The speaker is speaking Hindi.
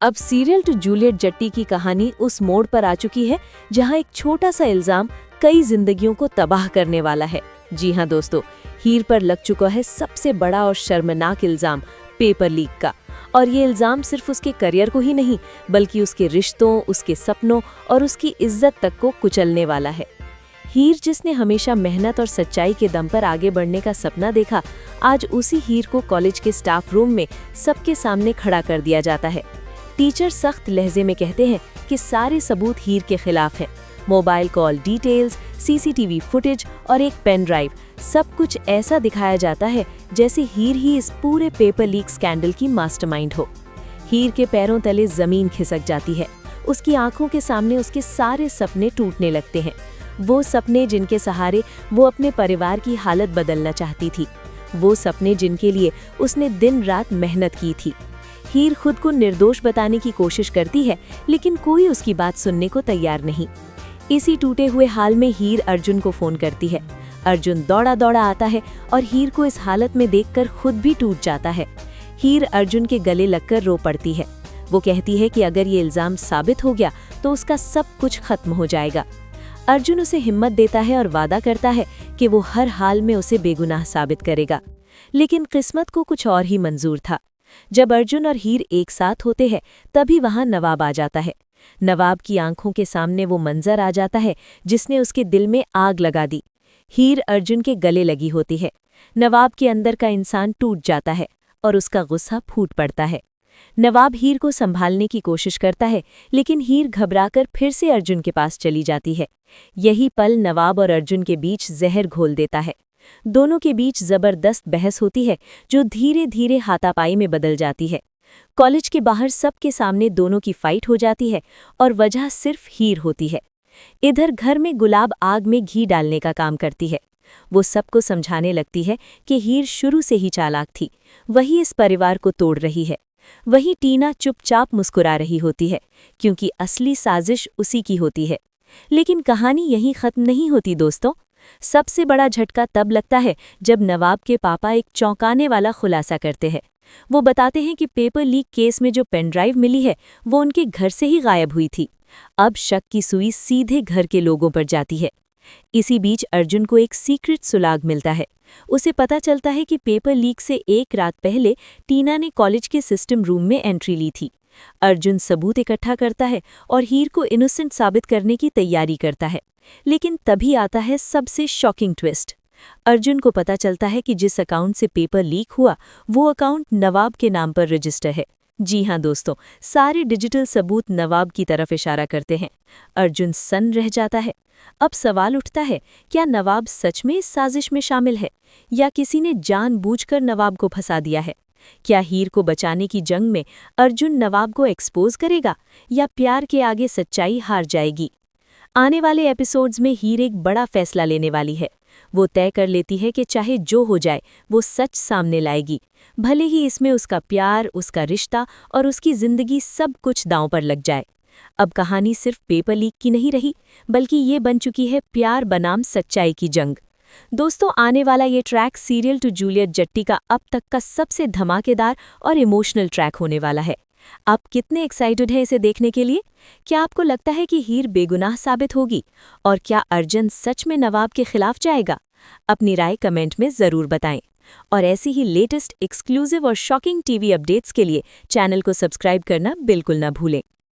अब सीरियल टू जूलियट जट्टी की कहानी उस मोड़ पर आ चुकी है जहां एक छोटा सा इल्जाम कई जिंदगियों को तबाह करने वाला है। जी हां दोस्तों, हीर पर लग चुका है सबसे बड़ा और शर्मनाक इल्जाम पेपर लीक का। और ये इल्जाम सिर्फ उसके करियर को ही नहीं बल्कि उसके रिश्तों, उसके सपनों और उसकी इज्जत तक को कुचलने वाला है। हीर, जिसने हमेशा मेहनत और सच्चाई के दम पर आगे बढ़ने का सपना देखा, आज उसी हीर को कॉलेज के स्टाफ रूम में सबके सामने खड़ा कर दिया जाता है। टीचर सख्त लहजे में कहते हैं कि सारे सबूत हीर के खिलाफ हैं। Mobile call details, CCTV footage और एक पेन ड्राइव, सब कुछ ऐसा दिखाया जाता है जैसे हीर ही इस पूरे पेपर लीक स्कैंडल की मास्टरमाइंड हो। हीर के पैरों तले जमीन खिसक जाती है। उसकी आंखों के सामने उसके सारे सपने टूटने लगते हैं। वो सपने जिनके सहारे वो अपने परिवार की हालत बदलना चाहती थी, वो सपने जिनके लिए उसने दिन रात मेहनत की थी। हीर खुद को निर्दोष बताने की कोशिश करती है, लेकिन कोई उसकी बात सुनने को तैयार नहीं। इसी टूटे हुए हाल में हीर अर्जुन को फोन करती है। अर्जुन दौड़ा दौड़ा आता है और हीर को इस हालत में देखकर खुद भी टूट जाता है। हीर अर्जुन के गले लगकर रो पड़ती है। वो कहती है कि अगर ये इल्जाम साबित हो गया तो उसका सब कुछ खत्म हो जाएगा। अर्जुन उसे हिम्मत देता है और वादा करता है कि वो हर हाल में उसे बेगुनाह साबित करेगा। लेकिन किस्मत को कुछ और ही मंजूर था। जब अर्जुन और हीर एक साथ होते हैं तभी वहां नवाब आ जाता है। नवाब की आंखों के सामने वो मंजर आ जाता है जिसने उसके दिल में आग लगा दी। हीर अर्जुन के गले लगी होती है। नवाब के अंदर का इंसान टूट जाता है और उसका गुस्सा फूट पड़ता है। नवाब हीर को संभालने की कोशिश करता है, लेकिन हीर घबराकर फिर से अर्जुन के पास चली जाती है। यही पल नवाब और अर्जुन के बीच जहर घोल देता है। दोनों के बीच जबरदस्त बहस होती है जो धीरे धीरे हाथापाई में बदल जाती है। कॉलेज के बाहर सबके सामने दोनों की फाइट हो जाती है और वजह सिर्फ हीर होती है। इधर घर में गुलाब आग में घी डालने का काम करती है। वो सबको समझाने लगती है कि हीर शुरू से ही चालाक थी, वही इस परिवार को तोड़ रही है। वही टीना चुपचाप मुस्कुरा रही होती है क्योंकि असली साजिश उसी की होती है। लेकिन कहानी यहीं खत्म नहीं होती दोस्तों। सबसे बड़ा झटका तब लगता है जब नवाब के पापा एक चौंकाने वाला खुलासा करते हैं। वो बताते हैं कि पेपर लीक केस में जो पेन ड्राइव मिली है वो उनके घर से ही गायब हुई थी। अब शक की सुई सीधे घर के लोगों पर जाती है। इसी बीच अर्जुन को एक सीक्रेट सुराग मिलता है। उसे पता चलता है कि पेपर लीक से एक रात पहले टीना ने कॉलेज के सिस्टम रूम में एंट्री ली थी। अर्जुन सबूत इकट्ठा करता है और हीर को इनोसेंट साबित करने की तैयारी करता है। लेकिन तभी आता है सबसे शॉकिंग ट्विस्ट। अर्जुन को पता चलता है कि जिस अकाउंट से पेपर लीक हुआ वो अकाउंट नवाब के नाम पर रजिस्टर है। जी हां दोस्तों, सारे डिजिटल सबूत नवाब की तरफ इशारा करते हैं। अर्जुन सन्न रह जाता है। अब सवाल उठता है, क्या नवाब सच में इस साजिश में शामिल है या किसी ने जानबूझकर नवाब को फंसा दिया है? क्या हीर को बचाने की जंग में अर्जुन नवाब को एक्सपोज करेगा या प्यार के आगे सच्चाई हार जाएगी? आने वाले एपिसोड्स में हीर एक बड़ा फैसला लेने वाली है। वो तय कर लेती है कि चाहे जो हो जाए वो सच सामने लाएगी, भले ही इसमें उसका प्यार, उसका रिश्ता और उसकी जिंदगी सब कुछ दांव पर लग जाए। अब कहानी सिर्फ पेपर लीक की नहीं रही बल्कि ये बन चुकी है प्यार बनाम सच्चाई की जंग। दोस्तों, आने वाला ये track serial to Juliet Jatti का अब तक का सबसे धमाकेदार और इमोशनल ट्रैक होने वाला है। आप कितने एक्साइटेड हैं इसे देखने के लिए? क्या आपको लगता है कि हीर बेगुनाह साबित होगी और क्या अर्जुन सच में नवाब के खिलाफ जाएगा? अपनी राय कमेंट में ज़रूर बताएं। और ऐसी ही लेटेस्ट एक्सक्लूसिव और शॉकिंग टीवी अपडेट्स के लिए चैनल को सब्सक्राइब करना बिल्कुल ना भूलें।